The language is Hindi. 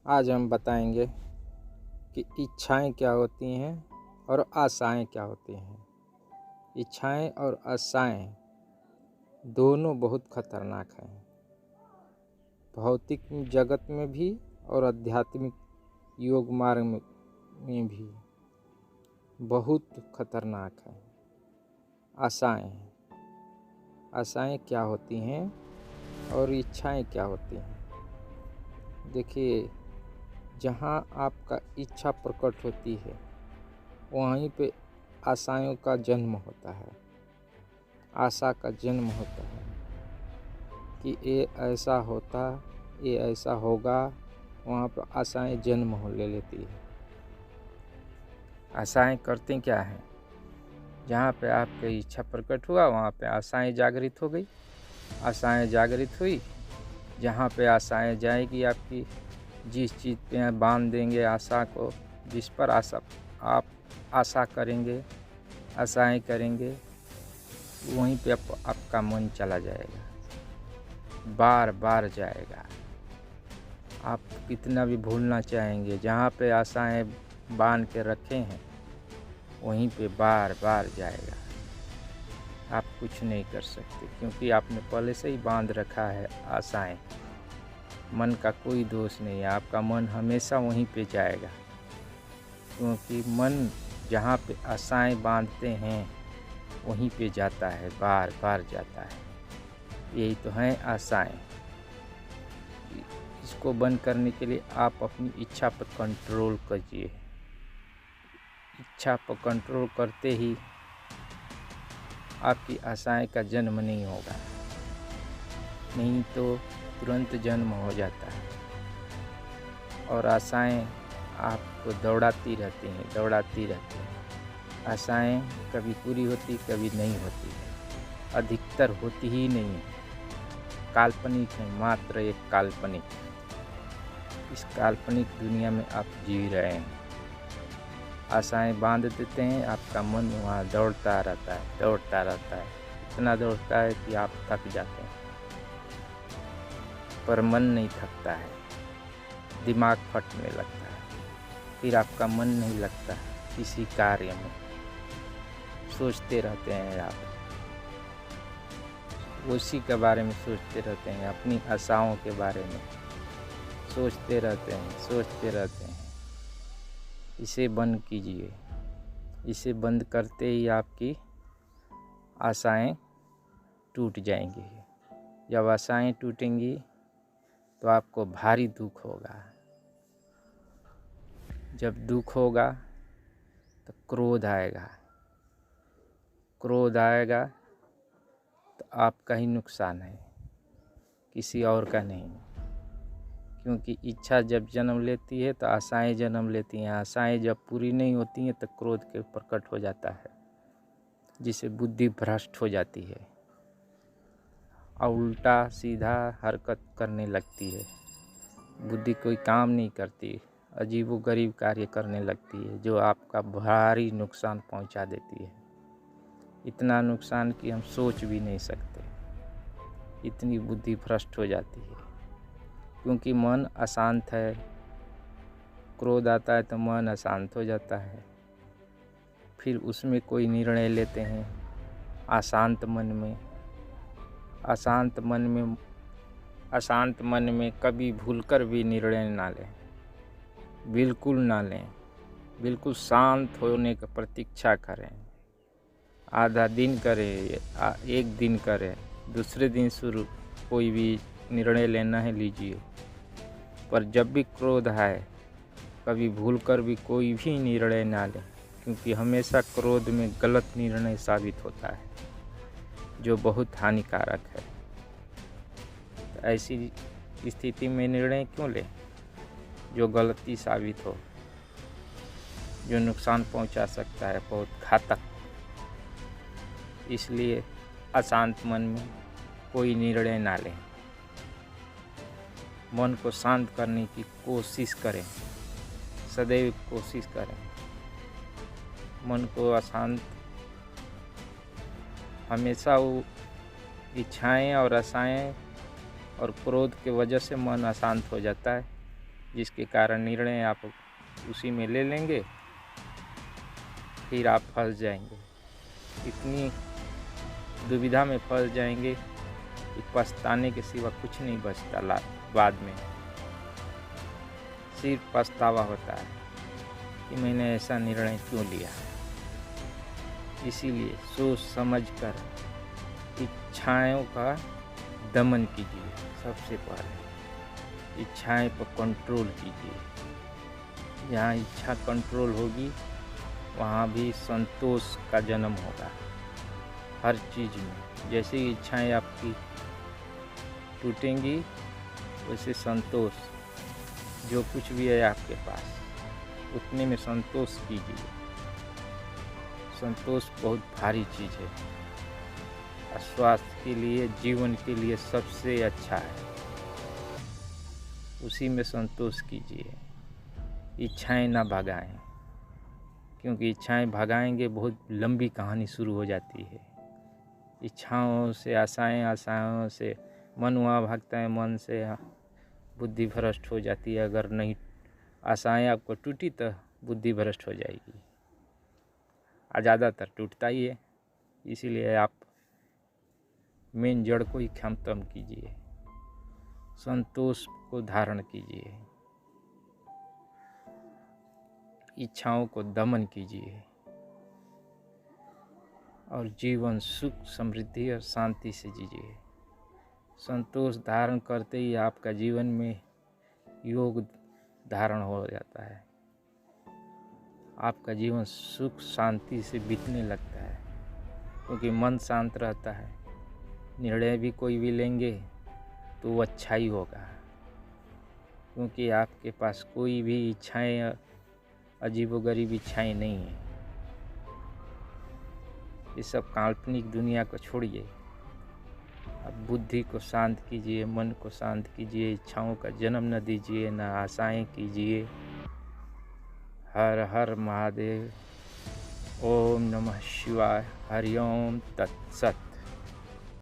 आज हम बताएंगे कि इच्छाएं क्या होती हैं और आशाएं क्या होती हैं। इच्छाएं और आशाएं दोनों बहुत खतरनाक हैं, भौतिक जगत में भी और आध्यात्मिक योग मार्ग में भी बहुत खतरनाक है। आशाएं क्या होती हैं और इच्छाएं क्या होती हैं। देखिए, जहाँ आपका इच्छा प्रकट होती है वहीं पे आशाओं का जन्म होता है, आशा का जन्म होता है कि ये ऐसा होता, ये ऐसा होगा। वहाँ पर आशाएं जन्म हो ले लेती है। आशाएं करती क्या हैं? जहाँ पे आपकी इच्छा प्रकट हुआ वहाँ पे आशाएं जागृत हो गई। आशाएं जागृत हुई, जहाँ पे आशाएं जाएगी आपकी, जिस चीज़ पे बांध देंगे आशा को, जिस पर आप आशा करेंगे, आशाएं करेंगे, वहीं पे आपका मन चला जाएगा, बार बार जाएगा। आप कितना भी भूलना चाहेंगे, जहाँ पे आशाएं बांध के रखे हैं वहीं पे बार बार जाएगा। आप कुछ नहीं कर सकते, क्योंकि आपने पहले से ही बांध रखा है आशाएं। मन का कोई दोष नहीं है, आपका मन हमेशा वहीं पे जाएगा, क्योंकि मन जहाँ पे आशाएं बांधते हैं वहीं पे जाता है, बार बार जाता है। यही तो हैं आशाएं। इसको बंद करने के लिए आप अपनी इच्छा पर कंट्रोल कीजिए। इच्छा पर कंट्रोल करते ही आपकी आशाएं का जन्म नहीं होगा, नहीं तो तुरंत जन्म हो जाता है। और आशाएं आपको दौड़ाती रहती हैं। आशाएं कभी पूरी होती, कभी नहीं होती, अधिकतर होती ही नहीं है, काल्पनिक है, मात्र एक काल्पनिक। इस काल्पनिक दुनिया में आप जी रहे हैं। आशाएं बांध देते हैं, आपका मन वहाँ दौड़ता रहता है, इतना दौड़ता है कि आप थक जाते हैं। पर मन नहीं थकता है, दिमाग फटने लगता है, फिर आपका मन नहीं लगता किसी कार्य में। सोचते रहते हैं आप, उसी के बारे में सोचते रहते हैं, अपनी आशाओं के बारे में सोचते रहते हैं। इसे बंद कीजिए। इसे बंद करते ही आपकी आशाएं टूट जाएंगी। जब आशाएं टूटेंगी तो आपको भारी दुख होगा। जब दुख होगा तो क्रोध आएगा तो आपका ही नुकसान है, किसी और का नहीं। क्योंकि इच्छा जब जन्म लेती है तो आशाएं जन्म लेती हैं। आशाएं जब पूरी नहीं होती हैं तो क्रोध के प्रकट हो जाता है, जिससे बुद्धि भ्रष्ट हो जाती है और उल्टा सीधा हरकत करने लगती है। बुद्धि कोई काम नहीं करती, अजीबोगरीब कार्य करने लगती है, जो आपका भारी नुकसान पहुंचा देती है। इतना नुकसान कि हम सोच भी नहीं सकते, इतनी बुद्धि भ्रष्ट हो जाती है। क्योंकि मन अशांत है, क्रोध आता है तो मन अशांत हो जाता है, फिर उसमें कोई निर्णय लेते हैं अशांत मन में कभी भूलकर भी निर्णय ना लें, बिल्कुल ना लें। बिल्कुल शांत होने की प्रतीक्षा करें। आधा दिन करें, एक दिन करें, दूसरे दिन शुरू कोई भी निर्णय लेना है लीजिए। पर जब भी क्रोध आए कभी भूलकर भी कोई भी निर्णय ना लें, क्योंकि हमेशा क्रोध में गलत निर्णय साबित होता है, जो बहुत हानिकारक है। तो ऐसी स्थिति में निर्णय क्यों लें जो गलती साबित हो, जो नुकसान पहुंचा सकता है, बहुत घातक। इसलिए अशांत मन में कोई निर्णय ना लें। मन को शांत करने की कोशिश करें, सदैव कोशिश करें। मन को अशांत, हमेशा वो इच्छाएं और आशाएं और क्रोध के वजह से मन अशांत हो जाता है, जिसके कारण निर्णय आप उसी में ले लेंगे, फिर आप फंस जाएंगे। इतनी दुविधा में फंस जाएंगे कि पछताने के सिवा कुछ नहीं बचता। बाद में सिर्फ पछतावा होता है कि मैंने ऐसा निर्णय क्यों लिया। इसीलिए सोच समझ कर इच्छाओं का दमन कीजिए। सबसे पहले इच्छाएं पर कंट्रोल कीजिए। जहाँ इच्छा कंट्रोल होगी वहाँ भी संतोष का जन्म होगा। हर चीज़ में जैसे ही इच्छाएं आपकी टूटेंगी वैसे संतोष, जो कुछ भी है आपके पास उतने में संतोष कीजिए। संतोष बहुत भारी चीज़ है। स्वास्थ्य के लिए, जीवन के लिए सबसे अच्छा है। उसी में संतोष कीजिए। इच्छाएं ना भगाएं, क्योंकि इच्छाएं भगाएंगे बहुत लंबी कहानी शुरू हो जाती है। इच्छाओं से आशाएं, आशाओं से मन वहाँ भागता है, मन से बुद्धि भ्रष्ट हो जाती है। अगर नहीं आशाएं आपको टूटी तो बुद्धि भ्रष्ट हो जाएगी। ज़्यादातर टूटता ही है। इसीलिए आप मेन जड़ को ही खत्म कीजिए। संतोष को धारण कीजिए। इच्छाओं को दमन कीजिए और जीवन सुख, समृद्धि और शांति से जीजिए। संतोष धारण करते ही आपका जीवन में योग धारण हो जाता है। आपका जीवन सुख शांति से बीतने लगता है, क्योंकि मन शांत रहता है। निर्णय भी कोई भी लेंगे तो वो अच्छा ही होगा, क्योंकि आपके पास कोई भी इच्छाएं, अजीबोगरीब इच्छाएं नहीं है। ये सब काल्पनिक दुनिया को छोड़िए। अब बुद्धि को शांत कीजिए, मन को शांत कीजिए। इच्छाओं का जन्म न दीजिए, न आशाएं कीजिए। हर हर महादेव। ओम नमः शिवाय। हरि ओम तत्सत।